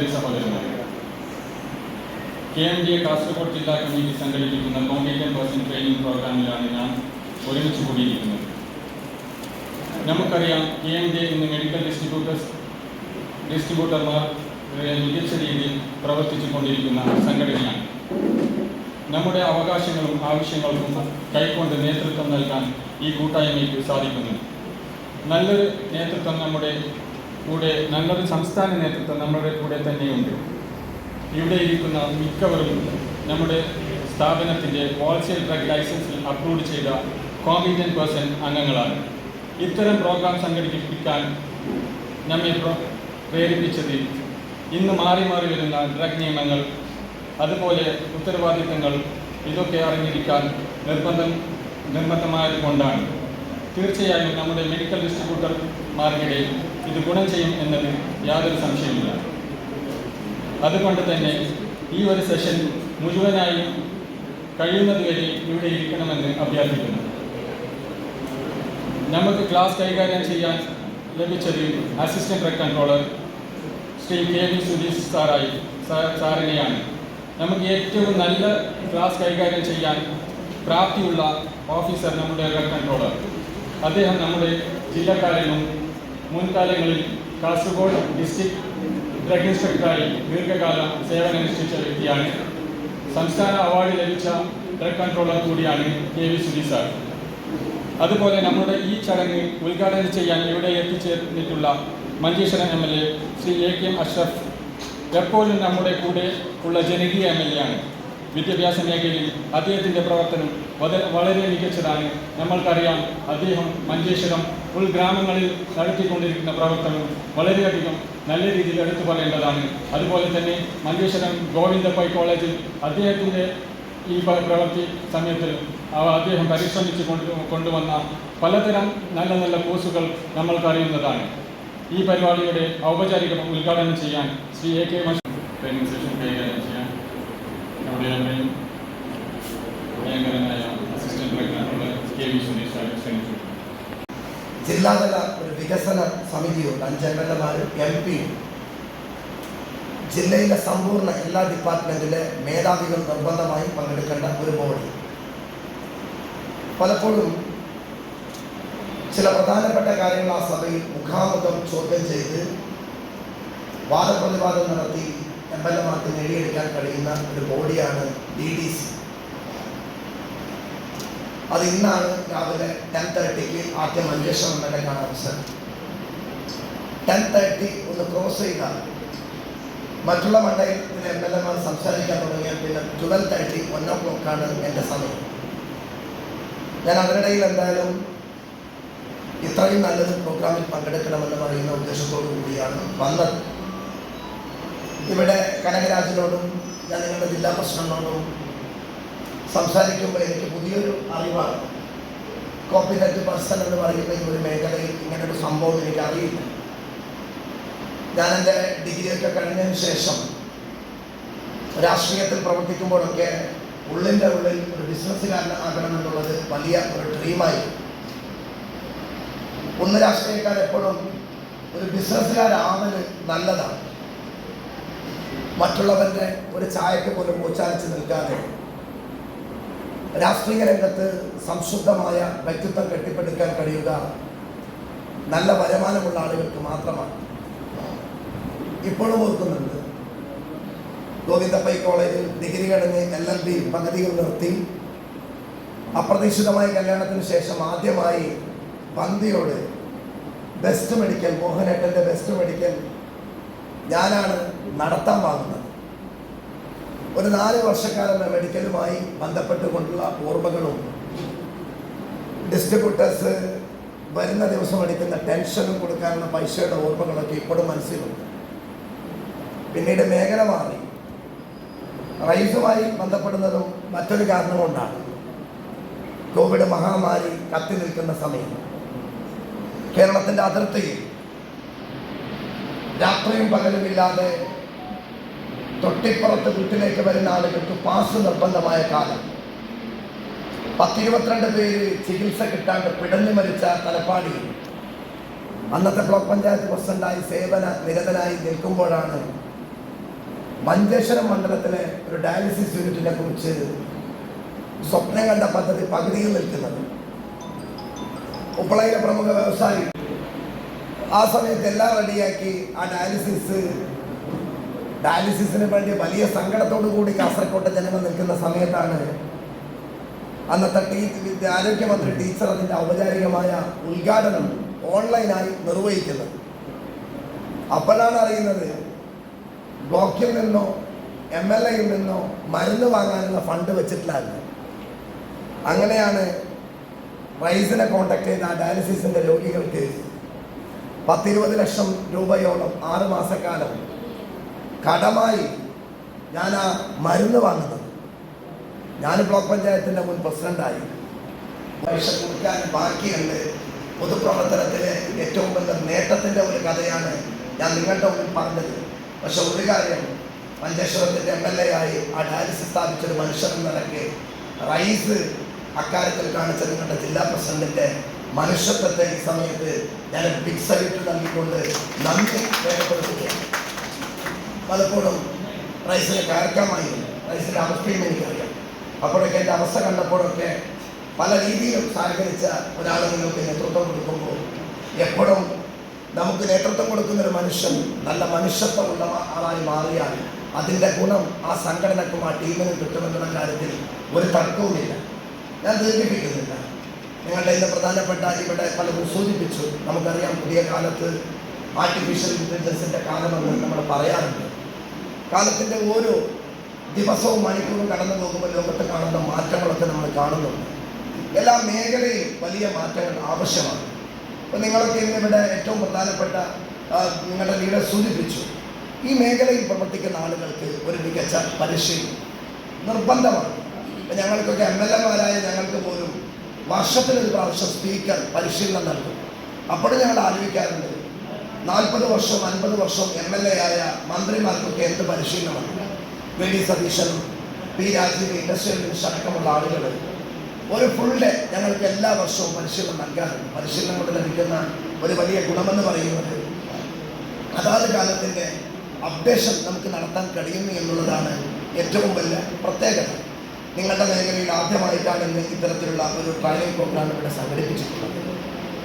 സഹോദരി സഹോദരന്മാരെ, KMDA കാസർഗോഡ് ജില്ലാ കമ്മിറ്റി സംഘടിപ്പിക്കുന്ന കോമ്പീറ്റന്റ് പേഴ്സൺ ട്രെയിനിങ് പ്രോഗ്രാമിലാണ് ഞാൻ ഒരുമിച്ച് കൂടിയിരിക്കുന്നത്. നമുക്കറിയാം, KMDA ഇന്ന് മെഡിക്കൽ ഡിസ്ട്രിബ്യൂട്ടർമാർ മികച്ച രീതിയിൽ പ്രവർത്തിച്ചു കൊണ്ടിരിക്കുന്ന സംഘടനയാണ്. നമ്മുടെ അവകാശങ്ങളും ആവശ്യങ്ങൾക്കും കൈക്കൊണ്ട് നേതൃത്വം നൽകാൻ ഈ കൂട്ടായ്മയ്ക്ക് സാധിക്കുന്നു. നല്ലൊരു നേതൃത്വം നമ്മുടെ കൂടെ, നല്ലൊരു സംസ്ഥാന നേതൃത്വം നമ്മുടെ കൂടെ തന്നെയുണ്ട്. ഇവിടെ ഇരിക്കുന്ന മിക്കവരും നമ്മുടെ സ്ഥാപനത്തിൻ്റെ ഹോൾസെയിൽ ഡ്രഗ് ലൈസൻസിൽ അപ്രൂവ് ചെയ്ത കോമ്പീറ്റന്റ് പേഴ്സൺ അംഗങ്ങളാണ്. ഇത്തരം പ്രോഗ്രാം സംഘടിപ്പിക്കാൻ നമ്മെ പ്രേരിപ്പിച്ചത് ഇന്ന് മാറി മാറി വരുന്ന ഡ്രഗ് നിയമങ്ങൾ, അതുപോലെ ഉത്തരവാദിത്തങ്ങൾ, ഇതൊക്കെ അറിഞ്ഞിരിക്കാൻ നിർബന്ധമായത് കൊണ്ടാണ്. തീർച്ചയായും നമ്മുടെ മെഡിക്കൽ ഡിസ്ട്രിബ്യൂട്ടർമാർക്കിടെ ഇത് ഗുണം ചെയ്യും എന്നത് യാതൊരു സംശയമില്ല. അതുകൊണ്ട് തന്നെ ഈ ഒരു സെഷൻ മുഴുവനായും കഴിയുന്നതുവരെ ഇവിടെ ഇരിക്കണമെന്ന് അഭ്യർത്ഥിക്കുന്നു. നമുക്ക് ക്ലാസ് കൈകാര്യം ചെയ്യാൻ ലഭിച്ചത് assistant drug controller Shri KV Sudheesh സാറിനെയാണ്. നമുക്ക് ഏറ്റവും നല്ല ക്ലാസ് കൈകാര്യം ചെയ്യാൻ പ്രാപ്തിയുള്ള ഓഫീസർ നമ്മുടെ ഡ്രഗ് കൺട്രോളർ. അദ്ദേഹം നമ്മുടെ ജില്ലക്കാരനും മുൻകാലങ്ങളിൽ കാസർഗോഡ് ഡിസ്ട്രിക്ട് ഡ്രഗ് ഇൻസ്പെക്ടറായി ദീർഘകാലം സേവനമനുഷ്ഠിച്ച വ്യക്തിയാണ്. സംസ്ഥാന അവാർഡ് ലഭിച്ച ഡ്രഗ് കൺട്രോളർ കൂടിയാണ് KV സുധീഷ് സാർ. അതുപോലെ നമ്മുടെ ഈ ചടങ്ങ് ഉദ്ഘാടനം ചെയ്യാൻ ഇവിടെ എത്തിച്ചേർന്നിട്ടുള്ള മഞ്ചേശ്വരം MLA ശ്രീ AKM അഷ്റഫ് എപ്പോഴും നമ്മുടെ കൂടെ ഉള്ള ജനകീയ MLA ആണ്. വിദ്യാഭ്യാസ മേഖലയിൽ അദ്ദേഹത്തിൻ്റെ പ്രവർത്തനം വളരെ മികച്ചതാണ്. നമ്മൾക്കറിയാം, അദ്ദേഹം മഞ്ചേശ്വരം ഉൾഗ്രാമങ്ങളിൽ നടത്തിക്കൊണ്ടിരിക്കുന്ന പ്രവർത്തനം വളരെയധികം നല്ല രീതിയിൽ എടുത്തു പറയേണ്ടതാണ്. അതുപോലെ തന്നെ മഞ്ചേശ്വരം ഗോവിന്ദ പൈ കോളേജിൽ അദ്ദേഹത്തിൻ്റെ ഈ പ്രവൃത്തി സമയത്ത് അദ്ദേഹം പരിശ്രമിച്ച് കൊണ്ടുവന്ന പലതരം നല്ല നല്ല കോഴ്സുകൾ നമ്മൾക്കറിയുന്നതാണ്. ഈ പരിപാടിയുടെ ഔപചാരിക ഉദ്ഘാടനം ചെയ്യാൻ ശ്രീ AK ട്രെയിനിങ് സെഷൻ കൈകാര്യം ചെയ്യാൻ നമ്മുടെ ഭയങ്കരനായ assistant drug controller KV Sudheesh ക്ഷണിച്ചു. ജില്ലാതല ഒരു വികസന സമിതിയുണ്ട്, 5 MLAമാരും MP. ജില്ലയിലെ സമ്പൂർണ്ണ എല്ലാ ഡിപ്പാർട്ട്മെൻറ്റിലെ മേധാവികൾ നിർബന്ധമായും പങ്കെടുക്കേണ്ട ഒരു ബോഡി. പലപ്പോഴും ചില പ്രധാനപ്പെട്ട കാര്യങ്ങൾ ആ സഭയിൽ മുഖാമുഖം ചോദ്യം ചെയ്ത് വാദപ്രതിവാദം നടത്തി MLAമാർക്ക് നേടിയെടുക്കാൻ കഴിയുന്ന ഒരു ബോഡിയാണ് DDC. അത് ഇന്നാണ് രാവിലെ 10:30 ആദ്യം മഞ്ചേശ്വരം MLA കാണാൻ അവസരം. 10:30 ഒന്ന് ക്രോസ് ചെയ്താൽ മറ്റുള്ള മണ്ഡലത്തിലെ MLAമാർ സംസാരിക്കാൻ തുടങ്ങിയാൽ പിന്നെ 12:30 1 o'clock എൻ്റെ സമയം. ഞാൻ അതിനിടയിൽ എന്തായാലും ഇത്രയും നല്ലൊരു പ്രോഗ്രാമിൽ പങ്കെടുക്കണമെന്ന് പറയുന്ന ഉദ്ദേശത്തോടു കൂടിയാണ് വന്നത്. ഇവിടെ കനകരാജിനോടും ഞാൻ നിങ്ങളുടെ ജില്ലാ പ്രസിഡന്റിനോടും സംസാരിക്കുമ്പോൾ എനിക്ക് പുതിയൊരു അറിവാണ്. കോപ്പിറൈറ്റ് പേഴ്സൺ എന്ന് പറയുന്ന ഈ ഒരു മേഖലയിൽ ഇങ്ങനൊരു സംഭവം എനിക്ക് അറിയില്ല. ഞാൻ എൻ്റെ ഡിഗ്രിയൊക്കെ കഴിഞ്ഞതിന് ശേഷം രാഷ്ട്രീയത്തിൽ പ്രവർത്തിക്കുമ്പോഴൊക്കെ ഉള്ളിൻ്റെ ഉള്ളിൽ ഒരു ബിസിനസ്സുകാരനാകണമെന്നുള്ളത് വലിയ ഒരു ഡ്രീമായി. ഒന്ന് രാഷ്ട്രീയക്കാർ എപ്പോഴും ഒരു ബിസിനസ്സുകാരാവല് നല്ലതാണ്. മറ്റുള്ളവരുടെ ഒരു ചായക്ക് പോലും മൂച്ചാലിച്ച് നിൽക്കാതെ രാഷ്ട്രീയ രംഗത്ത് സംശുദ്ധമായ വ്യക്തിത്വം കെട്ടിപ്പടുക്കാൻ കഴിയുക നല്ല വരുമാനമുള്ള ആളുകൾക്ക് മാത്രമാണ്. ഇപ്പോഴും ഓർക്കുന്നുണ്ട്, ഗോവിന്ദ പൈ കോളേജിൽ ഡിഗ്രി കഴിഞ്ഞ് LLB പകുതിയിൽ നിർത്തി അപ്രതീക്ഷിതമായ കല്യാണത്തിന് ശേഷം ആദ്യമായി പന്തിയോട് ബെസ്റ്റ് മെഡിക്കൽ, മോഹനേട്ടൻ്റെ ബെസ്റ്റ് മെഡിക്കൽ ഞാനാണ് നടത്താൻ വാങ്ങുന്നത്. ഒരു 4 വർഷക്കാലം മെഡിക്കലുമായി ബന്ധപ്പെട്ടുകൊണ്ടുള്ള ഓർമ്മകളും ഡിസ്ട്രിബ്യൂട്ടേഴ്സ് വരുന്ന ദിവസം അടിക്കുന്ന ടെൻഷനും കൊടുക്കാനുള്ള പൈസയുടെ ഓർമ്മകളൊക്കെ ഇപ്പോഴും മനസ്സിലുണ്ട്. പിന്നീട് മേഖല മാറി റൈസുമായി ബന്ധപ്പെടുന്നതും മറ്റൊരു കാരണം കൊണ്ടാണ്. കോവിഡ് മഹാമാരി കത്തി നിൽക്കുന്ന സമയം കേരളത്തിൻ്റെ അതിർത്തിയിൽ രാത്രിയും പകലുമില്ലാതെ തൊട്ടിപ്പുറത്ത് വീട്ടിലേക്ക് വരുന്ന ആളുകൾക്ക് പാസ് നിർബന്ധമായ കാലം. 10-22 പേര് ചികിത്സ കിട്ടാണ്ട് പിടഞ്ഞു മരിച്ച തലപ്പാടി അന്നത്തെ ബ്ലോക്ക് പഞ്ചായത്ത് പ്രസിഡന്റായി സേവന നിരതനായി നിൽക്കുമ്പോഴാണ് മഞ്ചേശ്വരം മണ്ഡലത്തിലെ ഒരു ഡയാലിസിസ് യൂണിറ്റിനെ കുറിച്ച് സ്വപ്നം കണ്ട പദ്ധതി പകുതിയിൽ നിൽക്കുന്നത്. ഉപ്പളയിലെ പ്രമുഖ വ്യവസായി ആ സമയത്ത് എല്ലാം റെഡിയാക്കി ആ ഡയാലിസിസിന് വേണ്ടി വലിയ സങ്കടത്തോടു കൂടി കാസർകോട്ടെ ജനങ്ങൾ നിൽക്കുന്ന സമയത്താണ് അന്നത്തെ ആരോഗ്യമന്ത്രി ടീച്ചർ അതിൻ്റെ ഔപചാരികമായ ഉദ്ഘാടനം ഓൺലൈനായി നിർവഹിക്കുന്നത്. അപ്പോഴാണ് അറിയുന്നത് ബ്ലോക്കിൽ നിന്നോ MLAയിൽ നിന്നോ മരുന്ന് വാങ്ങാനുള്ള ഫണ്ട് വെച്ചിട്ടില്ലായിരുന്നു. അങ്ങനെയാണ് റൈസിനെ കോൺടാക്ട് ചെയ്ത ആ ഡയാലിസിസിൻ്റെ രോഗികൾക്ക് 10-20 ലക്ഷം രൂപയോളം 6 മാസക്കാലം കടമായി ഞാൻ ആ മരുന്ന് വാങ്ങുന്നത്. ഞാൻ ബ്ലോക്ക് പഞ്ചായത്തിൻ്റെ മുൻ പ്രസിഡൻ്റായി. പൈസ കൊടുക്കാൻ ബാക്കിയുണ്ട്. പൊതുപ്രവർത്തനത്തിലെ ഏറ്റവും വലിയ നേട്ടത്തിൻ്റെ ഒരു കഥയാണ് ഞാൻ നിങ്ങളുടെ മുന്നിൽ പറഞ്ഞത്. പക്ഷെ ഒരു കാര്യം, മഞ്ചേശ്വരത്തിൻ്റെ MLA ആയി ആ ഡയാലിസിസ് സ്ഥാപിച്ചൊരു മനുഷ്യൻ എന്ന നിലയ്ക്ക് റൈസ് അക്കാര്യത്തിൽ കാണിച്ച നിങ്ങളുടെ ജില്ലാ പ്രസിഡന്റിൻ്റെ മനുഷ്യത്വത്തെ ഈ സമയത്ത് ഞാൻ ബിഗ് സല്യൂട്ട് നൽകിക്കൊണ്ട് നന്ദി രേഖപ്പെടുത്തുകയാണ്. പലപ്പോഴും റൈസിനെ കയർക്കാമായിരുന്നു. റൈസിൻ്റെ അവസ്ഥയും എനിക്കറിയാം. അപ്പോഴൊക്കെ എൻ്റെ അവസ്ഥ കണ്ടപ്പോഴൊക്കെ പല രീതിയിലും സഹകരിച്ച ഒരാൾ നിങ്ങൾക്ക് നേതൃത്വം കൊടുക്കുമ്പോൾ എപ്പോഴും നമുക്ക് നേതൃത്വം കൊടുക്കുന്നൊരു മനുഷ്യൻ നല്ല മനുഷ്യത്വമുള്ള ആളായി മാറിയാൽ അതിൻ്റെ ഗുണം ആ സംഘടനക്കും ആ ടീമിനും കിട്ടുമെന്നുള്ള കാര്യത്തിൽ ഒരു തർക്കവുമില്ല. ഞാൻ ദീർഘിപ്പിക്കുന്നില്ല. നിങ്ങളുടെ ഇന്ന് പ്രധാനപ്പെട്ട ഇവിടെ പലരും സൂചിപ്പിച്ചു. നമുക്കറിയാം പുതിയ കാലത്ത് ആർട്ടിഫിഷ്യൽ ഇൻ്റലിജൻസിൻ്റെ കാലമെന്ന് നമ്മൾ പറയാറുണ്ട്. കാലത്തിൻ്റെ ഓരോ ദിവസവും മണിക്കൂറും കടന്നു പോകുമ്പോൾ ലോകത്ത് കാണുന്ന മാറ്റങ്ങളൊക്കെ നമ്മൾ കാണുന്നുണ്ട്. എല്ലാ മേഖലയിലും വലിയ മാറ്റങ്ങൾ ആവശ്യമാണ്. അപ്പോൾ നിങ്ങളൊക്കെ ഇന്നിവിടെ ഏറ്റവും പ്രധാനപ്പെട്ട നിങ്ങളുടെ ലീഡർ സൂചിപ്പിച്ചു, ഈ മേഖലയിൽ പ്രവർത്തിക്കുന്ന ആളുകൾക്ക് ഒരു മികച്ച പരിശീലനം നിർബന്ധമാണ്. ഇപ്പം ഞങ്ങൾക്കൊക്കെ MLAമാരായ ഞങ്ങൾക്ക് പോലും വർഷത്തിലൊരു പ്രാവശ്യം സ്പീക്കർ പരിശീലനം നൽകും. അപ്പോഴും ഞങ്ങൾ ആലോചിക്കാറുണ്ട് 40 വർഷം 50 വർഷം MLA ആയ മന്ത്രിമാർക്കൊക്കെ എന്ത് പരിശീലനമാണ്. VD സതീശനും P രാജീവ് ഇൻഡസ്ട്രിയൽ മിനിസ്റ്റർ അടക്കമുള്ള ആളുകൾ ഒരു ഫുൾ ഡേ ഞങ്ങൾക്ക് എല്ലാ വർഷവും പരിശീലനം നൽകാറുണ്ട്. പരിശീലനം കൊണ്ട് ലഭിക്കുന്ന ഒരു വലിയ ഗുണമെന്ന് പറയുന്നത് അതാത് കാലത്തിൻ്റെ അപ്ഡേഷൻ നമുക്ക് നടത്താൻ കഴിയുന്നു എന്നുള്ളതാണ് ഏറ്റവും വലിയ പ്രത്യേകത. നിങ്ങളുടെ മേഖലയിൽ ആദ്യമായിട്ടാണ് ഇന്ന് ഇത്തരത്തിലുള്ള ഒരു ട്രെയിനിങ് പ്രോഗ്രാം ഇവിടെ സംഘടിപ്പിച്ചിട്ടുള്ളത്.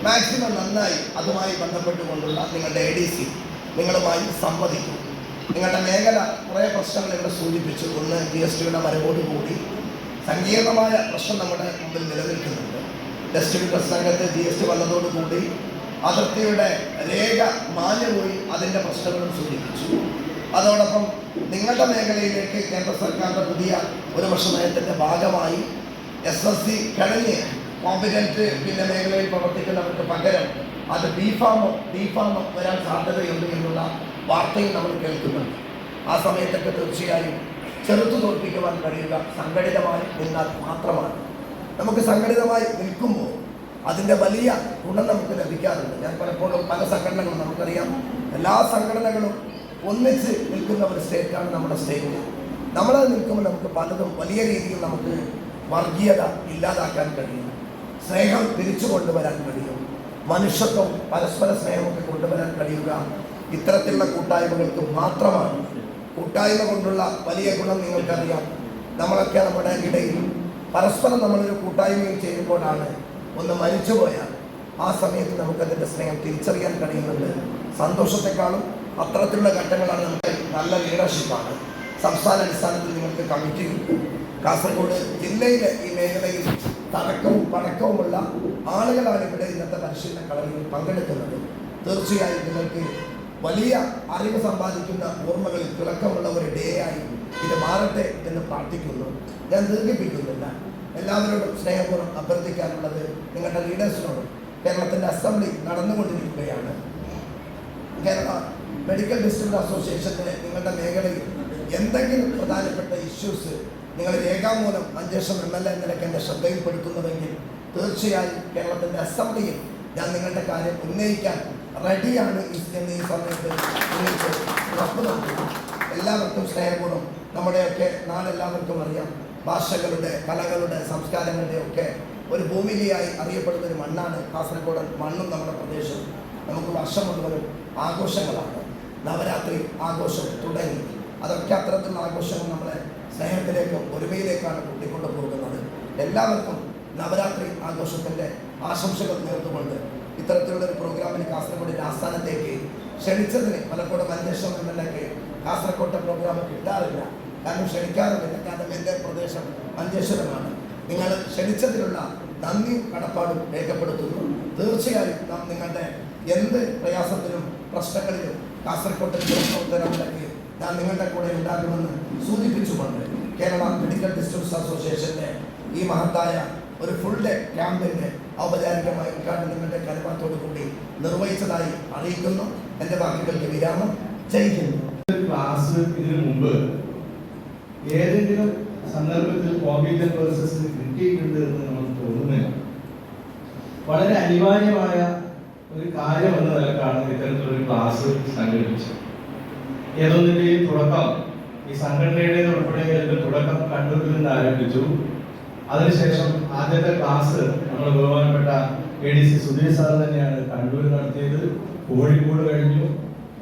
മാക്സിമം നന്നായി അതുമായി ബന്ധപ്പെട്ടുകൊണ്ടുള്ള നിങ്ങളുടെ ADC നിങ്ങളുമായി സംവദിക്കും. നിങ്ങളുടെ മേഖല കുറേ പ്രശ്നങ്ങൾ ഇവിടെ സൂചിപ്പിച്ചു. ഒന്ന് GSTയുടെ വരവോടുകൂടി സങ്കീർണമായ പ്രശ്നം നമ്മുടെ മുമ്പിൽ നിലനിൽക്കുന്നുണ്ട്. ഡിസ്ട്രിബ്യൂട്ടർ സംഘത്ത് GST വന്നതോടുകൂടി അതിർത്തിയുടെ രേഖ മാഞ്ഞുപോയി. അതിൻ്റെ പ്രശ്നങ്ങളും സൂചിപ്പിച്ചു. അതോടൊപ്പം നിങ്ങളുടെ മേഖലയിലേക്ക് കേന്ദ്ര സർക്കാരിൻ്റെ പുതിയ ഒരു വർഷ നയത്തിൻ്റെ ഭാഗമായി SSC കഴിഞ്ഞ് കോമ്പിറ്റൻറ്റ് മേഖലയിൽ പ്രവർത്തിക്കുന്നവർക്ക് പകരം അത് D-Farm വരാൻ സാധ്യതയുണ്ട് എന്നുള്ള വാർത്തയും നമ്മൾ കേൾക്കുന്നുണ്ട്. ആ സമയത്തൊക്കെ തീർച്ചയായും ചെറുത്തു തോൽപ്പിക്കുവാൻ കഴിയുക സംഘടിതമായി നിന്നാൽ മാത്രമാണ്. നമുക്ക് സംഘടിതമായി നിൽക്കുമ്പോൾ അതിൻ്റെ വലിയ ഗുണം നമുക്ക് ലഭിക്കാറുണ്ട്. ഞാൻ പലപ്പോഴും പല സംഘടനകളും നമുക്കറിയാം, എല്ലാ സംഘടനകളും ഒന്നിച്ച് നിൽക്കുന്ന ഒരു സ്റ്റേറ്റാണ് നമ്മുടെ സ്റ്റേറ്റ്. നമ്മളത് നിൽക്കുമ്പോൾ നമുക്ക് പലതും വലിയ രീതിയിൽ നമുക്ക് വർഗീയത ഇല്ലാതാക്കാൻ കഴിയും, സ്നേഹം തിരിച്ചു കൊണ്ടുവരാൻ കഴിയും, മനുഷ്യത്വം പരസ്പര സ്നേഹമൊക്കെ കൊണ്ടുവരാൻ കഴിയുക ഇത്തരത്തിലുള്ള കൂട്ടായ്മകൾക്ക് മാത്രമാണ്. കൂട്ടായ്മ കൊണ്ടുള്ള വലിയ ഗുണം നിങ്ങൾക്കറിയാം. നമ്മളൊക്കെ നമ്മുടെ ഇടയിൽ പരസ്പരം നമ്മളൊരു കൂട്ടായ്മയിൽ ചെയ്യുമ്പോഴാണ് ഒന്ന് മരിച്ചുപോയാൽ ആ സമയത്ത് നമുക്കതിൻ്റെ സ്നേഹം തിരിച്ചറിയാൻ കഴിയുന്നുണ്ട്. സന്തോഷത്തെക്കാളും അത്തരത്തിലുള്ള ഘട്ടങ്ങളാണ് നമുക്ക് നല്ല ലീഡർഷിപ്പാണ്. സംസ്ഥാന അടിസ്ഥാനത്തിൽ നിങ്ങൾക്ക് കമ്മിറ്റിയുണ്ട്. കാസർഗോഡ് ജില്ലയിലെ ഈ മേഖലയിൽ തടക്കവും പടക്കവുമുള്ള ആളുകളാണ് ഇവിടെ ഇന്നത്തെ പരിശീലന കളരിയിൽ പങ്കെടുക്കുന്നത്. തീർച്ചയായും നിങ്ങൾക്ക് വലിയ അറിവ് സമ്പാദിക്കുന്ന ഓർമ്മകളിൽ തിളക്കമുള്ള ഒരു ഡേ ആയി ഇത് മാറട്ടെ എന്ന് പ്രാർത്ഥിക്കുന്നു. ഞാൻ ദീർഘിപ്പിക്കുന്നില്ല. എല്ലാവരോടും സ്നേഹപൂർവ്വം അഭ്യർത്ഥിക്കാനുള്ളത് നിങ്ങളുടെ ലീഡേഴ്സിനോടും. കേരളത്തിൻ്റെ അസംബ്ലി നടന്നുകൊണ്ടിരിക്കുകയാണ്. കേരള മെഡിക്കൽ ഡിസ്ട്രിക്ട് അസോസിയേഷൻ്റെ നിങ്ങളുടെ മേഖലയിൽ എന്തെങ്കിലും പ്രധാനപ്പെട്ട ഇഷ്യൂസ് നിങ്ങൾ രേഖാമൂലം മഞ്ചേശ്വരം MLA എന്ന നിലയ്ക്ക് എൻ്റെ ശ്രദ്ധയിൽപ്പെടുത്തുന്നുവെങ്കിൽ തീർച്ചയായും കേരളത്തിൻ്റെ അസംബ്ലിയിൽ ഞാൻ നിങ്ങളുടെ കാര്യം ഉന്നയിക്കാൻ റെഡിയാണ് എന്ന് ഈ സമയത്ത് നിങ്ങൾക്ക് ഉറപ്പ് നൽകുന്നു. എല്ലാവർക്കും സ്നേഹപൂർവ്വം നമ്മുടെയൊക്കെ നാടെല്ലാവർക്കും അറിയാം, ഭാഷകളുടെ കലകളുടെ സംസ്കാരങ്ങളുടെ ഒക്കെ ഒരു ഭൂമികയായി അറിയപ്പെടുന്ന ഒരു മണ്ണാണ് കാസർഗോഡ് മണ്ണും നമ്മുടെ പ്രദേശം. നമുക്ക് വർഷം മുഴുവനും ആഘോഷങ്ങളാണ്. നവരാത്രി ആഘോഷം തുടങ്ങി. അതൊക്കെ അത്തരത്തിലുള്ള ആഘോഷങ്ങൾ നമ്മളെ സ്നേഹത്തിലേക്കും ഒരുമയിലേക്കാണ് കൂട്ടിക്കൊണ്ടു പോകുന്നത്. എല്ലാവർക്കും നവരാത്രി ആഘോഷത്തിൻ്റെ ആശംസകൾ നേർന്നുകൊണ്ട് ഇത്തരത്തിലുള്ള ഒരു പ്രോഗ്രാമിന് കാസർഗോഡിൻ്റെ ആസ്ഥാനത്തേക്ക് ക്ഷണിച്ചതിന് പലപ്പോഴും മഞ്ചേശ്വരം MLA-ക്ക് കാസർഗോട്ടെ പ്രോഗ്രാം കിട്ടാറില്ല, കാരണം ക്ഷണിക്കാറുമില്ല. കാരണം എൻ്റെ പ്രദേശം മഞ്ചേശ്വരമാണ്. നിങ്ങൾ ക്ഷണിച്ചതിലുള്ള നന്ദി കടപ്പാടും രേഖപ്പെടുത്തുന്നു. തീർച്ചയായും നാം നിങ്ങളുടെ എന്ത് പ്രയാസത്തിലും പ്രശ്നങ്ങളിലും കാസർഗോട്ടെ MLA-ക്ക് ഞാൻ നിങ്ങളുടെ കൂടെ ഉണ്ടാകുമെന്ന് സൂചിപ്പിച്ചുകൊണ്ട് കേരള മെഡിക്കൽ ഡിസ്ട്രിക്ട്സ് അസോസിയേഷൻ്റെ ഈ മഹത്തായ ഒരു ഫുൾ ഡേ ക്യാമ്പിൻ്റെ ഔപചാരികമായ ഉദ്ഘാടനം നിങ്ങളുടെ കരുമാത്തോടു കൂടി നിർവഹിച്ചതായി അറിയിക്കുന്നു. എൻ്റെ വാക്കുകൾക്ക് വിരാമം. ജയ് ഹിന്ദ്. ക്ലാസ് ഇതിനു മുമ്പ് ഏതെങ്കിലും സന്ദർഭത്തിൽ കോമ്പീറ്റന്റ് പേഴ്സൺസിന് കിട്ടിയിട്ടുണ്ട് എന്ന് നമുക്ക് തോന്നുന്നില്ല. വളരെ അനിവാര്യമായ ഒരു കാര്യം എന്ന നിലക്കാണ് ഇത്തരത്തിലൊരു ക്ലാസ് സംഘടിപ്പിച്ചത്. ഏതൊന്നിന്റെയും തുടക്കം, ഈ സംഘടനയുടെ ഉൾപ്പെടെ തുടക്കം കണ്ണൂരിൽ നിന്ന് ആരംഭിച്ചു. അതിനുശേഷം ആദ്യത്തെ ക്ലാസ് നമ്മൾ ബഹുമാനപ്പെട്ട ADC സുധീർ സാർ തന്നെയാണ് കണ്ണൂർ നടത്തിയത്. കോഴിക്കോട് കഴിഞ്ഞു,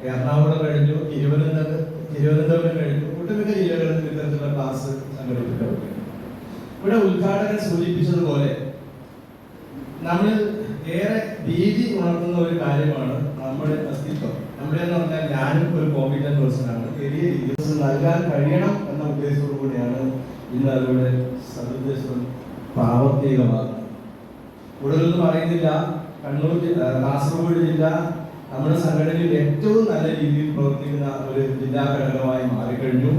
എറണാകുളം കഴിഞ്ഞു, തിരുവനന്തപുരം കഴിഞ്ഞു, ഒട്ടുമിക്ക ജില്ലകളിൽ ഇത്തരത്തിലുള്ള ക്ലാസ് സംഘടിപ്പിക്കപ്പെട്ടു. ഇവിടെ ഉദ്ഘാടകൻ സൂചിപ്പിച്ചതുപോലെ നമ്മൾ ഏറെ ഭീതി ഉണർത്തുന്ന ഒരു കാര്യമാണ് നമ്മുടെ അസ്തിത്വം. നമ്മുടെ എന്ന് പറഞ്ഞാൽ ഞാനും ഒരു കോമ്പീറ്റന്റ് പേഴ്സണാണ്, വലിയ രീതിയിൽ നൽകാൻ കഴിയണം എന്ന ഉദ്ദേശത്തോടു കൂടിയാണ് ഇന്ന് അതിലൂടെ സതുദ്ദേശം പ്രാവർത്തികമാകുന്നത്. കൂടുതലൊന്നും പറയുന്നില്ല. കണ്ണൂർ കാസർഗോഡ് ജില്ല നമ്മുടെ സംഘടനയിൽ ഏറ്റവും നല്ല രീതിയിൽ പ്രവർത്തിക്കുന്ന ഒരു ജില്ലാ ഘടകമായി മാറിക്കഴിഞ്ഞു.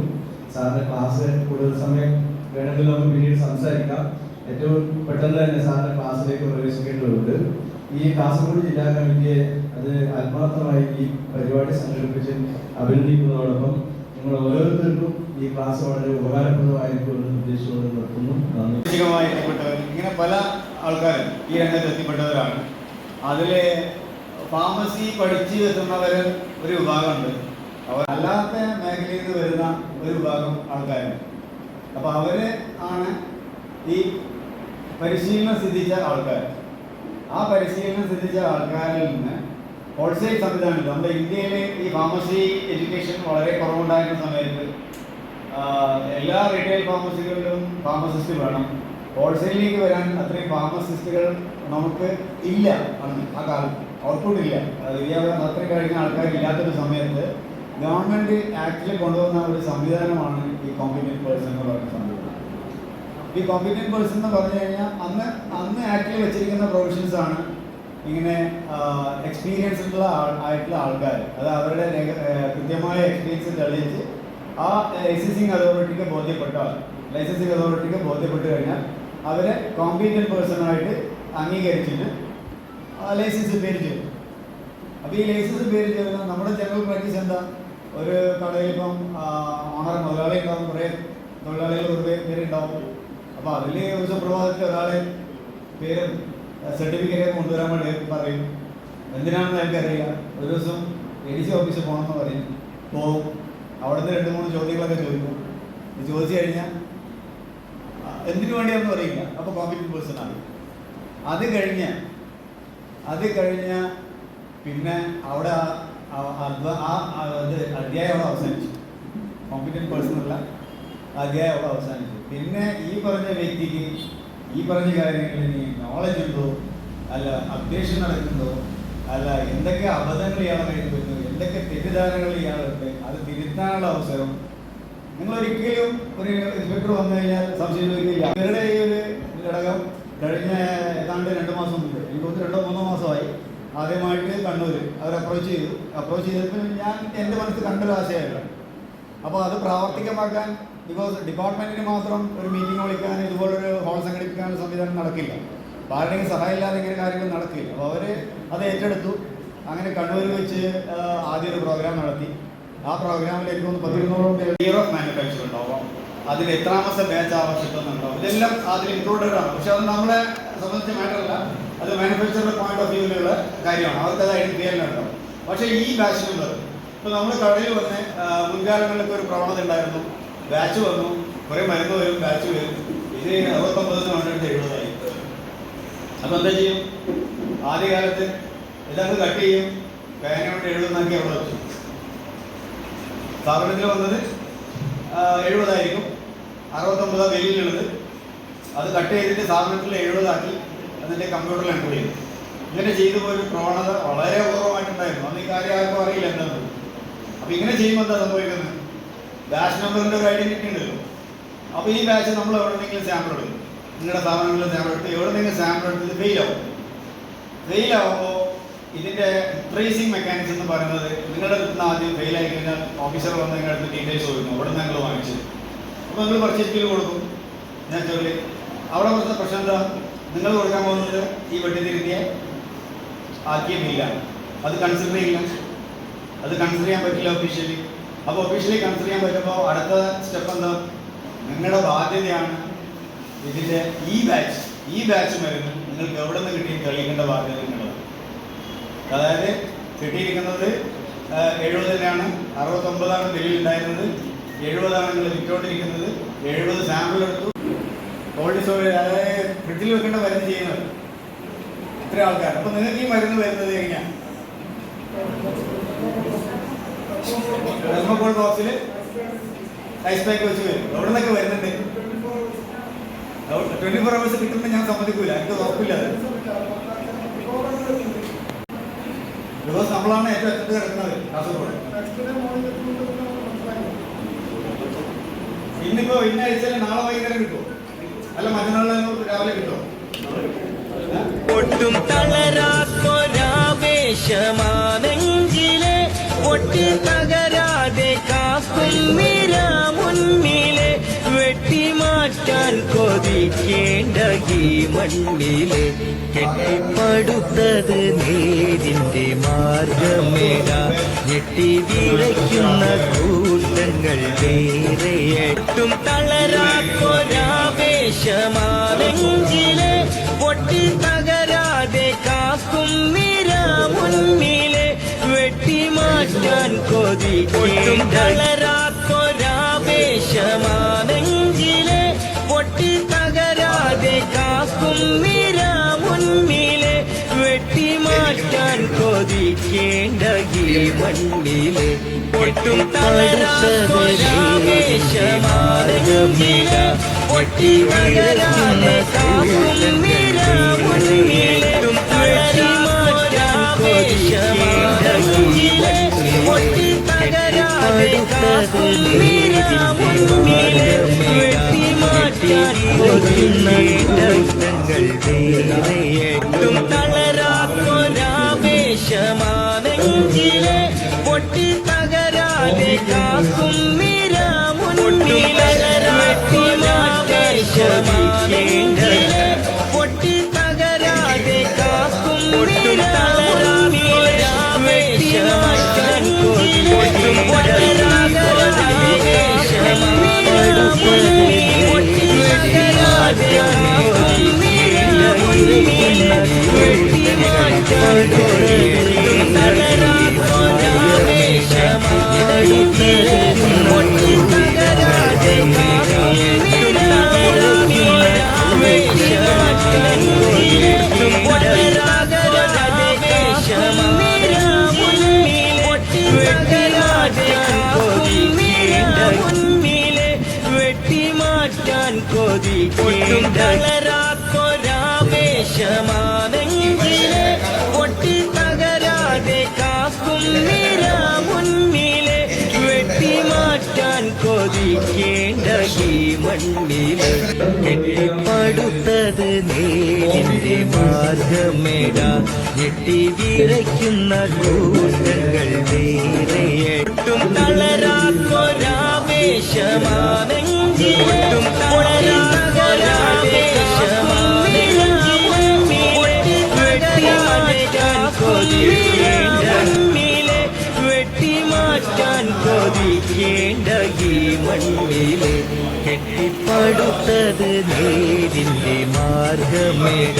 സാറിന്റെ ക്ലാസ് കൂടുതൽ സമയം വേണമെങ്കിൽ നമുക്ക് പിന്നീട് സംസാരിക്കാം. ഏറ്റവും പെട്ടെന്ന് തന്നെ സാറിന്റെ ക്ലാസ്സിലേക്ക് പ്രവേശിക്കേണ്ടതുണ്ട്. ഈ കാസർഗോഡ് ജില്ലാ കമ്മിറ്റിയെ അത് ആത്മാർത്ഥമായി ഈ പരിപാടി സംഘടിപ്പിച്ച് അഭിനന്ദിക്കുന്നതോടൊപ്പം നിങ്ങൾ ഓരോരുത്തർക്കും ഈ ക്ലാസ് വളരെ ഉപകാരപ്രദമായിരിക്കുമെന്ന് ഉദ്ദേശിച്ചുകൊണ്ട് നിർത്തുന്നു. നന്ദി. ഇങ്ങനെ പല ആൾക്കാരും ഈ രംഗത്ത് എത്തിപ്പെട്ടവരാണ്. അതിലെ ഫാർമസി പഠിച്ച് എത്തുന്നവർ ഒരു വിഭാഗമുണ്ട്, അവർ അല്ലാത്ത മേഖലയിൽ നിന്ന് വരുന്ന ഒരു വിഭാഗം ആൾക്കാരുണ്ട്. അപ്പോൾ അവര് ആണ് ഈ പരിശീലനം സിദ്ധിച്ച ആൾക്കാർ. ആ പരിശീലനം സിദ്ധിച്ച ആൾക്കാരിൽ നിന്ന് ഹോൾസെയിൽ സംവിധാനം, നമ്മുടെ ഇന്ത്യയിൽ ഈ ഫാർമസി എഡ്യൂക്കേഷൻ വളരെ കുറവുണ്ടായിരുന്ന സമയത്ത് എല്ലാ റീറ്റെയിൽ ഫാർമസികളിലും ഫാർമസിസ്റ്റ് വേണം. ഹോൾസെയിലിലേക്ക് വരാൻ അത്രയും ഫാർമസിസ്റ്റുകൾ നമുക്ക് ഇല്ല. ആ കാലത്ത് ഔട്ട്പുട്ട് ഇല്ല, വിദ്യാഭ്യാസം അത്രയും കഴിക്കുന്ന ആൾക്കാരില്ലാത്തൊരു സമയത്ത് ഗവൺമെൻറ് ആക്ടിൽ കൊണ്ടുവന്ന ഒരു സംവിധാനമാണ് ഈ കോമ്പീറ്റന്റ് പേഴ്സൺ എന്ന് പറയുന്ന സംവിധാനം. ഈ കോമ്പീറ്റന്റ് പേഴ്സൺ എന്ന് പറഞ്ഞു കഴിഞ്ഞാൽ അന്ന് ആക്ടിൽ വെച്ചിരിക്കുന്ന പ്രൊവിഷൻസ് ആണ് ഇങ്ങനെ എക്സ്പീരിയൻസ് ആയിട്ടുള്ള ആൾക്കാർ, അത് അവരുടെ കൃത്യമായ എക്സ്പീരിയൻസ് തെളിയിച്ച് ആ ലൈസൻസിങ് അതോറിറ്റിക്ക് ബോധ്യപ്പെട്ട് കഴിഞ്ഞാൽ അവരെ കോമ്പീറ്റന്റ് പേഴ്സണായിട്ട് അംഗീകരിച്ചിട്ട് ലൈസൻസ് പേര് ചെയ്തു. അപ്പോൾ ഈ ലൈസൻസ് പേര് ചെയ്താൽ നമ്മുടെ ജനറൽ പ്രാക്ടീസ് എന്താ, ഒരു കടയിൽ ഇപ്പം ഓണർ മുതലാളി ഉണ്ടാവും, കുറേ തൊഴിലാളികൾ കുറേ പേരുണ്ടാവും. അപ്പോൾ അതിൽ ഒരു സുപ്രഭാതത്തിൽ ഒരാളെ പേരും സർട്ടിഫിക്കറ്റ് കൊണ്ടുവരാൻ വേണ്ടി പറയും. എന്തിനാണെന്ന് എനിക്കറിയില്ല. ഒരു ദിവസം ADC ഓഫീസിൽ പോകണമെന്ന് പറയും, പോകും. അവിടുന്ന് 2-3 ചോദ്യങ്ങളൊക്കെ ചോദിക്കും. ചോദിച്ചു കഴിഞ്ഞാൽ എന്തിനു വേണ്ടിയാണെന്ന് പറയില്ല. അപ്പോൾ കോമ്പീറ്റന്റ് പേഴ്സൺ ആണ്. അത് കഴിഞ്ഞ് പിന്നെ അവിടെ അധ്യായം അവിടെ അവസാനിച്ചു. കോമ്പീറ്റന്റ് പേഴ്സണല്ല അധ്യായം അവിടെ അവസാനിച്ചു. പിന്നെ ഈ പറഞ്ഞ വ്യക്തിക്ക് ഈ പറഞ്ഞ കാര്യങ്ങളിൽ നോളജ് ഉണ്ടോ, അല്ല അപ്ഡേഷൻ നടക്കുന്നുണ്ടോ, അല്ല എന്തൊക്കെ അബദ്ധങ്ങൾ ഇയാളെ കയ്യിൽ വരുന്നു, എന്തൊക്കെ തെറ്റിദ്ധാരണകൾ ഇയാളുണ്ട്, അത് തിരുത്താനുള്ള അവസരം നിങ്ങളൊരിക്കലും ഒരു ഇൻസ്പെക്ടർ വന്നു കഴിഞ്ഞാൽ സംശയം ചോദിക്കില്ല. ഇവരുടെ ഈ ഒരു ഘടകം കഴിഞ്ഞ ഏതാണ്ട് 2 മാസം മുമ്പ്, എനിക്ക് 2-3 മാസമായി, ആദ്യമായിട്ട് കണ്ണൂർ അവർ അപ്രോച്ച് ചെയ്തപ്പോൾ ഞാൻ എൻ്റെ മനസ്സിൽ കണ്ടൊരു ആശയമായിട്ടാണ്. അപ്പോൾ അത് പ്രാവർത്തികമാക്കാൻ, ബിക്കോസ് ഡിപ്പാർട്ട്മെൻറ്റിന് മാത്രം ഒരു മീറ്റിംഗ് വിളിക്കാൻ, ഇതുപോലൊരു ഹോൾ സംഘടിപ്പിക്കാനുള്ള സംവിധാനം നടക്കില്ല. ആരുടെയും സഹായമില്ലാതെ ഇങ്ങനെ കാര്യങ്ങൾ നടക്കില്ല. അപ്പോൾ അവർ അത് ഏറ്റെടുത്തു. അങ്ങനെ കണ്ണൂർ വെച്ച് ആദ്യം ഒരു പ്രോഗ്രാം നടത്തി. ആ പ്രോഗ്രാമിലേക്ക് 10-20 പേര് ഇയർ ഓഫ് മാനുഫാക്ചർ ഉണ്ടാവും. അതിൽ എത്രാമത്തെ ബാച്ച് ആവശ്യപ്പെടുന്നുണ്ടാവും, ഇതെല്ലാം അതിൽ ഇൻക്ലൂഡഡ് ആണ്. പക്ഷെ അത് നമ്മളെ സംബന്ധിച്ച മാറ്ററല്ല, അത് മാനുഫാക്ചറുടെ പോയിന്റ് ഓഫ് വ്യൂവിലുള്ള കാര്യമാണ്. അവർക്ക് അത് ഐഡന്റിഫിക്കാനുണ്ടാവും. പക്ഷേ ഈ ബാച്ച് നമ്പർ ഇപ്പോൾ നമ്മൾ കടയിൽ വന്ന് മുൻകാലങ്ങളിലൊക്കെ ഒരു പ്രവണത ഉണ്ടായിരുന്നു. ബാച്ച് വന്നു, കുറേ മരുന്ന് വരും, ബാച്ച് വരും. ഇത് 69-70 അപ്പോൾ എന്താ ചെയ്യും? ആദ്യകാലത്ത് ഇതങ്ങ് കട്ട് ചെയ്യും, പേന കൊണ്ട് 70 അവിടെ വെച്ചു. സ്ഥാപനത്തിൽ വന്നത് 70 ആയിരിക്കും, 69 വെളിയിലുള്ളത്. അത് കട്ട് ചെയ്തിട്ട് സാധനത്തിൽ 70 ആക്കി അതിൻ്റെ കമ്പ്യൂട്ടറിൽ എൻ്റർ ചെയ്തു. ഇങ്ങനെ ചെയ്തു പോയൊരു പ്രവണത വളരെ അപൂർവമായിട്ടുണ്ടായിരുന്നു. അന്ന് ഈ കാര്യം ആർക്കും അറിയില്ല എന്താണ്. അപ്പോൾ ഇങ്ങനെ ചെയ്യുമ്പോൾ എന്താ സംഭവിക്കുന്നത്? ബാച്ച് നമ്പറിൻ്റെ ഒരു ഐഡൻറ്റിറ്റി ഉണ്ടല്ലോ. അപ്പോൾ ഈ ബാച്ച് നമ്മൾ എവിടെയെങ്കിലും സാമ്പിൾ എടുക്കും, നിങ്ങളുടെ സ്ഥാപനങ്ങളിൽ സാമ്പിൾ എടുത്ത് എവിടെയെങ്കിലും സാമ്പിൾ എടുത്ത് ഫെയിലാവുമ്പോൾ ഇതിൻ്റെ ട്രേസിങ് മെക്കാനിസം എന്ന് പറയുന്നത് നിങ്ങളുടെ അടുത്ത് നിന്ന് ആദ്യം ഫെയിലായി കഴിഞ്ഞാൽ ഓഫീസർ വന്ന് നിങ്ങളുടെ അടുത്ത് ഡീറ്റെയിൽസ് കൊടുക്കും, അവിടെ നിന്ന് ഞങ്ങൾ വാങ്ങിച്ചത്. അപ്പോൾ നിങ്ങൾ പർച്ചേസ് ബില്ല് കൊടുക്കും. നാച്ചുറലി അവിടെ വരുന്ന പ്രശ്നം എന്താ? നിങ്ങൾ കൊടുക്കാൻ പോകുന്നത് ഈ വെട്ടിത്തിരുത്തിയ ആക്കിയ ബില്ലാണ്. അത് കൺസിഡർ ചെയ്യില്ല, അത് കൺസിഡർ ചെയ്യാൻ പറ്റില്ല ഒഫീഷ്യലി. അപ്പോൾ ഒഫീഷ്യലി കൺസിഡർ ചെയ്യാൻ പറ്റുമ്പോൾ അടുത്ത സ്റ്റെപ്പ് എന്താ? നിങ്ങളുടെ ബാധ്യതയാണ് ഇതിൻ്റെ ഈ ബാച്ച് മരുന്ന് നിങ്ങൾക്ക് എവിടെ നിന്ന് കിട്ടിയും തെളിയിക്കേണ്ട ബാധ്യത നിങ്ങളത്. അതായത് കിട്ടിയിരിക്കുന്നത് 70-ലാണ്, 69-ആണ് ബില്ലിലുണ്ടായിരുന്നത്, 70-ആണ് നിങ്ങൾ വിറ്റോണ്ടിരിക്കുന്നത്. 70 സാമ്പിൾ എടുത്തു, കോൾഡ് സ്റ്റോറേജ്, അതായത് ഫ്രിഡ്ജിൽ വെക്കേണ്ട മരുന്ന് ചെയ്യുന്നത് ഇത്ര ആൾക്കാർ. അപ്പോൾ നിങ്ങൾക്ക് ഈ മരുന്ന് വരുന്നത് കഴിഞ്ഞാൽ തെർമോകോൾ ബോക്സിൽ ഐസ് പാക്ക് വെച്ച് വരും. എവിടെ നിന്നൊക്കെ വരുന്നുണ്ട്? 24 hours കിട്ടുമ്പോൾ ഞാൻ സമ്മതിക്കൂല, എനിക്ക് ഉറപ്പില്ല. അത് ബിക്കോസ് നമ്മളാണ് ഏറ്റവും അറ്റത്ത് കിടക്കുന്നത് കാസർഗോഡ്. ഇന്ന ആഴ്ചയിൽ നാളെ വൈകുന്നേരം കിട്ടുമോ? അല്ല മറ്റന്നാൾ രാവിലെ കിട്ടുമോ? ഒട്ടും തളരാത്തൊരാവേശമാണെങ്കിലേ ഒട്ടി തകരാതെ കാക്കും മുന്നിലെ വെട്ടിമാറ്റാൻ കൊതിക്കേണ്ട ഈ മണ്ണിലെ കെട്ടിപ്പടുത്തത് നേരിന്റെ മാർഗമേട ഞെട്ടി വിളയ്ക്കുന്ന കൂട്ടങ്ങൾ വേറെ. ഒട്ടും തളരാത്തൊരാവേശമാണെങ്കിലേ പൊട്ടി തകരാതെ കാക്കും മുന്നിലെ വെട്ടിമാറ്റാൻ കൊതിക്കേണ്ട തളരാത്തൊരാവേശമാണെങ്കിലേ പൊട്ടി തകരാതെ കാക്കും മുന്നിലെ വെട്ടിമാറ്റാൻ കൊതിക്കേണ്ട ഈ മണ്ണിലെ ഒട്ടും തളരാത്തൊരാവേശമാണെങ്കിലേ പൊട്ടി തകരാതെ കാക്കും മുന്നിലെ പൊട്ടി തകരാതെ കാക്കും വെട്ടിമാറ്റാൻ ഒട്ടും തളരാത്തൊരാവേശമാണെങ്കിലേ പൊട്ടി തകരാതെ കാക്കും വെട്ടിമാവേശമാണെങ്കിലേ പൊട്ടി തകരാതെ കാക്കും വെട്ടിമാറ്റാൻ ഒട്ടും തളരാത്തൊരാവേശമാണെങ്കിലേ പൊട്ടി തകരാതെ കാക്കും മുന്നിലെ വെട്ടിമാറ്റാൻ കൊതിക്കേണ്ട ഈ മണ്ണിലെ കെട്ടിപ്പടുത്തത് നേരിന്റെ മാർഗമേട ഞെട്ടി വിറയ്ക്കുന്ന കൂട്ടങ്ങൾ വേറെ. ഒട്ടും തളരാത്തൊരാവേശമാണെങ്കിലേ വെട്ടിമാറ്റാൻ കൊതിക്കേണ്ട ഈ മണ്ണിലെ കെട്ടിപ്പടുത്തത് നേരിന്റെ മാർഗമേട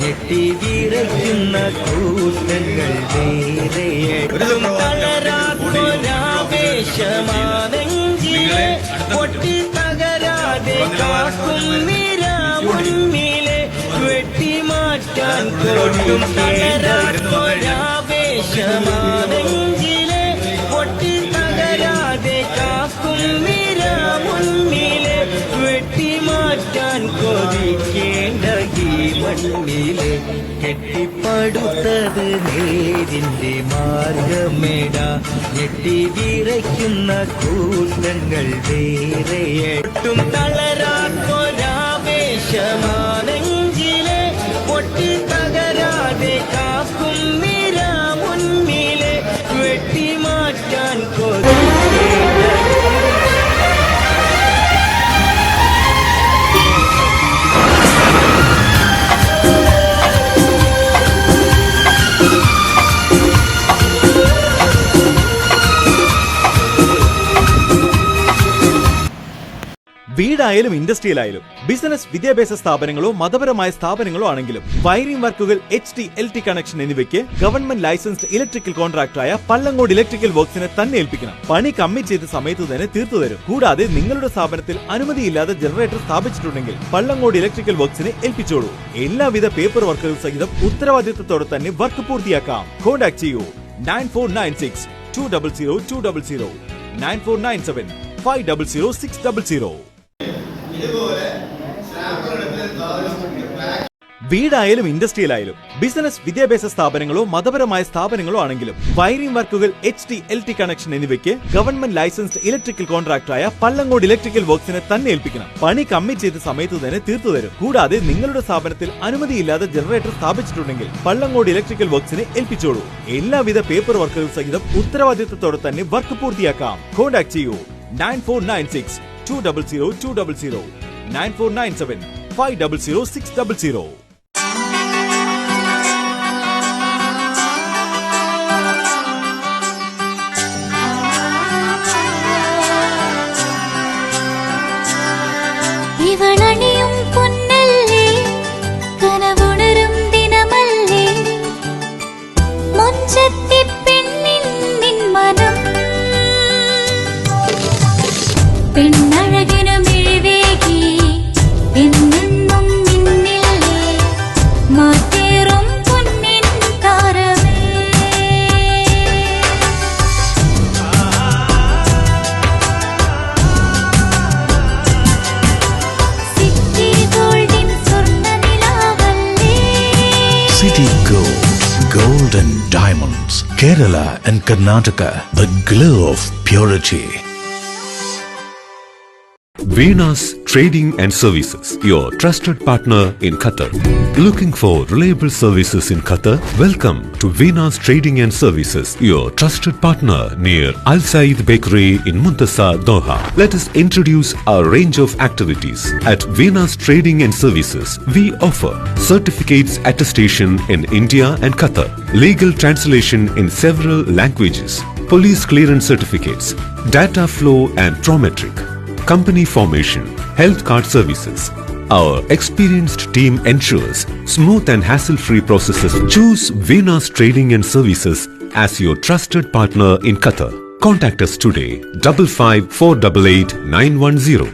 ഞെട്ടി വിറയ്ക്കുന്ന കൂട്ടങ്ങൾ വേറെ. തളരാത്തൊരാവേശമാണെങ്കിലേ പൊട്ടി തകരാതെ കാക്കും മുന്നിലെ വെട്ടിമാറ്റാൻ കൊട്ടും തളരാത്തൊരാവേശമാണെങ്കിലേ പൊട്ടി തകരാതെ കാക്കും മണ്ണിലെ കെട്ടിപ്പടുത്തത് നേരിന്റെ മാർഗമേട ഞെട്ടി വിറയ്ക്കുന്ന കൂട്ടങ്ങൾ വേറെയൊട്ടും തളരാത്തൊരാവേശമാണെങ്കിലെ പൊട്ടി തകരാതെ കാക്കും നിര മുന്നിലെ വെട്ടിമാറ്റാൻ വീടായാലും ഇൻഡസ്ട്രിയിലായാലും ബിസിനസ് വിദ്യാഭ്യാസ സ്ഥാപനങ്ങളോ മതപരമായ സ്ഥാപനങ്ങളോ ആണെങ്കിലും വയറിംഗ് വർക്കുകൾ HT LT കണക്ഷൻ എന്നിവയ്ക്ക് ഗവൺമെന്റ് ലൈസൻസ്ഡ് ഇലക്ട്രിക്കൽ കോൺട്രാക്ടറായ പള്ളങ്ങോട് ഇലക്ട്രിക്കൽ വർക്സിനെ തന്നെ ഏൽപ്പിക്കണം. പണി കമ്മിറ്റ് ചെയ്ത സമയത്ത് തന്നെ തീർത്തു തരും. കൂടാതെ നിങ്ങളുടെ സ്ഥാപനത്തിൽ അനുമതിയില്ലാതെ ജനറേറ്റർ സ്ഥാപിച്ചിട്ടുണ്ടെങ്കിൽ പള്ളങ്ങോട് ഇലക്ട്രിക്കൽ വർക്സിനെ ഏൽപ്പിച്ചോളൂ. എല്ലാവിധ പേപ്പർ വർക്കുകൾ സഹിതം ഉത്തരവാദിത്തത്തോടെ തന്നെ വർക്ക് പൂർത്തിയാക്കാം. കോൺടാക്ട് ചെയ്യൂ 9496 200 200 9497 500 600. വീടായാലും ഇൻഡസ്ട്രിയിലായാലും ബിസിനസ് വിദ്യാഭ്യാസ സ്ഥാപനങ്ങളോ മതപരമായ സ്ഥാപനങ്ങളോ ആണെങ്കിലും വയറിംഗ് വർക്കുകൾ HT LT കണക്ഷൻ എന്നിവയ്ക്ക് ഗവൺമെന്റ് ലൈസൻസ്ഡ് ഇലക്ട്രിക്കൽ കോൺട്രാക്ടറായ പള്ളങ്ങോട് ഇലക്ട്രിക്കൽ വർക്സിനെ തന്നെ ഏൽപ്പിക്കണം. പണി കമ്മിറ്റ് ചെയ്ത സമയത്ത് തന്നെ തീർത്തു തരും. കൂടാതെ നിങ്ങളുടെ സ്ഥാപനത്തിൽ അനുമതിയില്ലാതെ ജനറേറ്റർ സ്ഥാപിച്ചിട്ടുണ്ടെങ്കിൽ പള്ളങ്ങോട് ഇലക്ട്രിക്കൽ വർക്സിനെ ഏൽപ്പിച്ചോളൂ. എല്ലാവിധ പേപ്പർ വർക്കുകൾ സഹിതം ഉത്തരവാദിത്തത്തോടെ തന്നെ വർക്ക് പൂർത്തിയാക്കാം. കോൺടാക്ട് ചെയ്യൂ 9496 200 200 9497 500 600. ഇവളണിയും പൊന്നല്ലേ കനവുണരും ദിനമല്ലേ മുഞ്ചത്തി പെണ്ണിൻ നിൻ മനം പെണ്ണഴകിനു മിഴിവേകി എന്നെന്നും നിന്നില്ലേ മാറ്റേറും പൊന്നിൻ താരമേ സിറ്റി ഗോൾഡിൻ സ്വർണ്ണനിലാവല്ലേ City Gold, Gold and Diamonds, Kerala and Karnataka, the glow of purity. Venus Trading and Services, your trusted partner in Qatar. Looking for reliable services in Qatar? Welcome to Venus Trading and Services, your trusted partner near Al Said Bakery in Muntasa, Doha. Let us introduce our range of activities. At Venus Trading and Services, we offer certificates attestation in India and Qatar, legal translation in several languages, police clearance certificates, data flow and Prometric, company formation, health card services. Our experienced team ensures smooth and hassle-free processes. Choose Venus Trading and Services as your trusted partner in Qatar. Contact us today 55488910.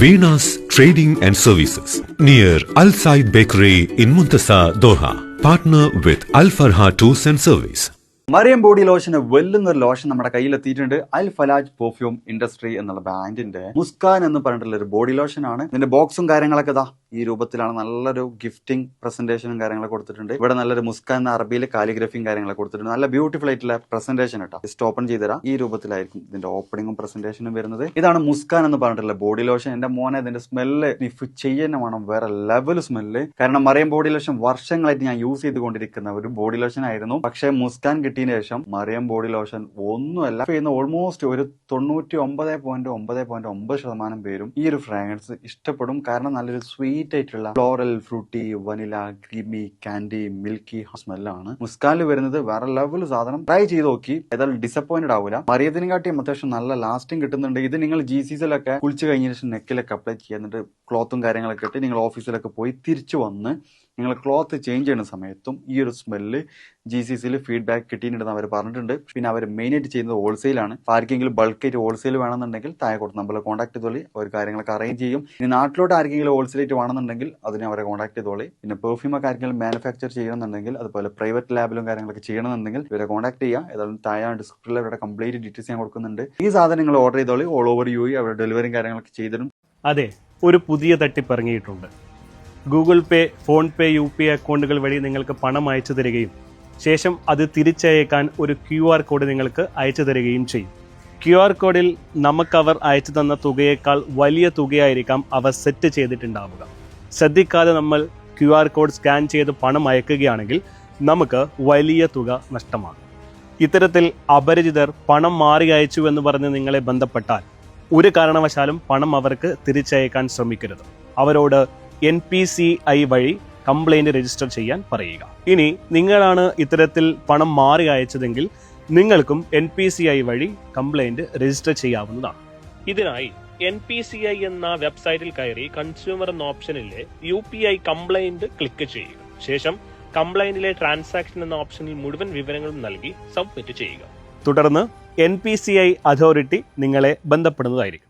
Venus Trading and Services near Al Said Bakery in Muntasa, Doha. Partner with Al Farha Tours and Service. Mariyam body ലോഷന് വെല്ലുന്നൊരു lotion നമ്മുടെ കയ്യിലെത്തിയിട്ടുണ്ട്. Al Falaj perfume industry എന്നുള്ള ബ്രാൻഡിന്റെ മുസ്കാൻ എന്ന് പറഞ്ഞിട്ടുള്ള ഒരു body lotion ആണ്. ഇതിന്റെ ബോക്സും കാര്യങ്ങളൊക്കെ ഇതാ ഈ രൂപത്തിലാണ്. നല്ലൊരു ഗിഫ്റ്റിംഗ് പ്രസന്റേഷനും കാര്യങ്ങളൊക്കെ കൊടുത്തിട്ടുണ്ട്. ഇവിടെ നല്ലൊരു മുസ്കാൻ എന്ന അറബിയിൽ കാലിഗ്രഫിയും കാര്യങ്ങളൊക്കെ കൊടുത്തിട്ടുണ്ട്. നല്ല ബ്യൂട്ടിഫുൾ ആയിട്ടുള്ള പ്രസന്റേഷൻ കേട്ടോ. ജസ്റ്റ് ഓപ്പൺ ചെയ്തുതരാം. ഈ രൂപത്തിലായിരിക്കും ഇതിന്റെ ഓപ്പണിംഗും പ്രസന്റേഷനും വരുന്നത്. ഇതാണ് മുസ്കാൻ എന്ന് പറഞ്ഞിട്ടുള്ള ബോഡി ലോഷൻ. എന്റെ മോനെ ഇതിന്റെ സ്മെല്ല് സ്നിഫ് ചെയ്യുന്ന വേണം, വേറെ ലെവൽ സ്മെല്ല്. കാരണം മറിയം ബോഡി ലോഷൻ വർഷങ്ങളായിട്ട് ഞാൻ യൂസ് ചെയ്തുകൊണ്ടിരിക്കുന്ന ഒരു ബോഡി ലോഷൻ ആയിരുന്നു. പക്ഷേ മുസ്കാൻ കിട്ടിയതിന് ശേഷം മറിയം ബോഡി ലോഷൻ ഒന്നുമല്ല ചെയ്യുന്ന ഓൾമോസ്റ്റ് ഒരു 99.9% പേരും ഈ ഒരു ഫ്രാഗ്രൻസ് ഇഷ്ടപ്പെടും. കാരണം നല്ലൊരു സ്വീറ്റ് ആയിട്ടുള്ള floral, fruity, vanilla, creamy, candy, milky സ്മെല്ലാണ് മുസ്കാനിൽ വരുന്നത്. വേറെ ലെവൽ സാധനം. ട്രൈ ചെയ്ത് നോക്കി, ഏതായാലും ഡിസപ്പോയിന്റഡ് ആവില്ല. മറിയത്തിനെക്കാട്ടിയും അത്യാവശ്യം നല്ല ലാസ്റ്റിംഗ് കിട്ടുന്നുണ്ട്. ഇത് നിങ്ങൾ GCസിലൊക്കെ കുളിച്ച് കഴിഞ്ഞ ശേഷം നെക്കിലൊക്കെ അപ്ലൈ ചെയ്യുന്നുണ്ട്. ക്ലോത്തും കാര്യങ്ങളൊക്കെ ഇട്ട് നിങ്ങൾ ഓഫീസിലൊക്കെ പോയി തിരിച്ചു വന്ന് നിങ്ങൾ ക്ലോത്ത് ചേഞ്ച് ചെയ്യുന്ന സമയത്തും ഈ ഒരു സ്മെല്ല് GCസിൽ ഫീഡ്ബാക്ക് കിട്ടിയിട്ടുണ്ടെന്ന് അവർ പറഞ്ഞിട്ടുണ്ട്. പിന്നെ അവർ മെയിനായിട്ട് ചെയ്യുന്നത് ഹോൾസെയിലാണ്. ആർക്കെങ്കിലും ബൾക്കായിട്ട് ഹോൾസെയിൽ വേണമെന്നുണ്ടെങ്കിൽ താഴെ കൊടുത്ത് നമ്മൾ കോൺടാക്ട് ചെയ്തോളി. അവർ കാര്യങ്ങളൊക്കെ അറേഞ്ച് ചെയ്യും. ഇനി നാട്ടിലോട്ട് ആർക്കെങ്കിലും ഹോൾസെയിലായിട്ട് വേണമെന്നുണ്ടെങ്കിൽ അതിനെ അവരെ കോൺടാക്ട് ചെയ്തോളി. പിന്നെ പെർഫ്യൂമൊക്കെ ആർക്കെങ്കിലും മാനുഫാക്ചർ ചെയ്യണമെന്നുണ്ടെങ്കിൽ, അതുപോലെ പ്രൈവറ്റ് ലാബിലും കാര്യങ്ങളൊക്കെ ചെയ്യണമെന്നുണ്ടെങ്കിൽ ഇവരെ കോൺടാക്ട് ചെയ്യുക. ഏതായാലും താഴെ ഡിസ്ക്രിപ്ഷനിൽ അവരുടെ കംപ്ലീറ്റ് ഡീറ്റെയിൽസ് ഞാൻ കൊടുക്കുന്നുണ്ട്. ഈ സാധനം നിങ്ങൾ ഓർഡർ ചെയ്തോളി. ഓൾ ഓവർ UAE അവരുടെ ഡെലിവറിയും കാര്യങ്ങളൊക്കെ ചെയ്തിടും. അതെ, ഒരു പുതിയ തട്ടിപ്പ് ഇറങ്ങിയിട്ടുണ്ട്. ഗൂഗിൾ പേ, ഫോൺ പേ, UPI അക്കൗണ്ടുകൾ വഴി നിങ്ങൾക്ക് പണം അയച്ചു തരികയും ശേഷം അത് തിരിച്ചയക്കാൻ ഒരു QR കോഡ് നിങ്ങൾക്ക് അയച്ചു തരികയും ചെയ്യും. QR കോഡിൽ നമുക്കവർ അയച്ചു തന്ന തുകയേക്കാൾ വലിയ തുകയായിരിക്കാം അവർ സെറ്റ് ചെയ്തിട്ടുണ്ടാവുക. ശ്രദ്ധിക്കാതെ നമ്മൾ QR കോഡ് സ്കാൻ ചെയ്ത് പണം അയക്കുകയാണെങ്കിൽ നമുക്ക് വലിയ തുക നഷ്ടമാകും. ഇത്തരത്തിൽ അപരിചിതർ പണം മാറി അയച്ചു എന്ന് പറഞ്ഞ് നിങ്ങളെ ബന്ധപ്പെട്ടാൽ ഒരു കാരണവശാലും പണം അവർക്ക് തിരിച്ചയക്കാൻ ശ്രമിക്കരുത്. അവരോട് NPCI വഴി കംപ്ലൈൻറ്റ് രജിസ്റ്റർ ചെയ്യാൻ പറയുക. ഇനി നിങ്ങളാണ് ഇത്തരത്തിൽ പണം മാറി അയച്ചതെങ്കിൽ നിങ്ങൾക്കും NPCI വഴി കംപ്ലൈൻറ്റ് രജിസ്റ്റർ ചെയ്യാവുന്നതാണ്. ഇതിനായി NPCI എന്ന വെബ്സൈറ്റിൽ കയറി കൺസ്യൂമർ എന്ന ഓപ്ഷനിലെ UPI കംപ്ലൈൻറ്റ് ക്ലിക്ക് ചെയ്യുക. ശേഷം കംപ്ലൈൻറ്റിലെ ട്രാൻസാക്ഷൻ എന്ന ഓപ്ഷനിൽ മുഴുവൻ വിവരങ്ങളും നൽകി സബ്മിറ്റ് ചെയ്യുക. തുടർന്ന് NPCI അതോറിറ്റി നിങ്ങളെ ബന്ധപ്പെടുന്നതായിരിക്കും.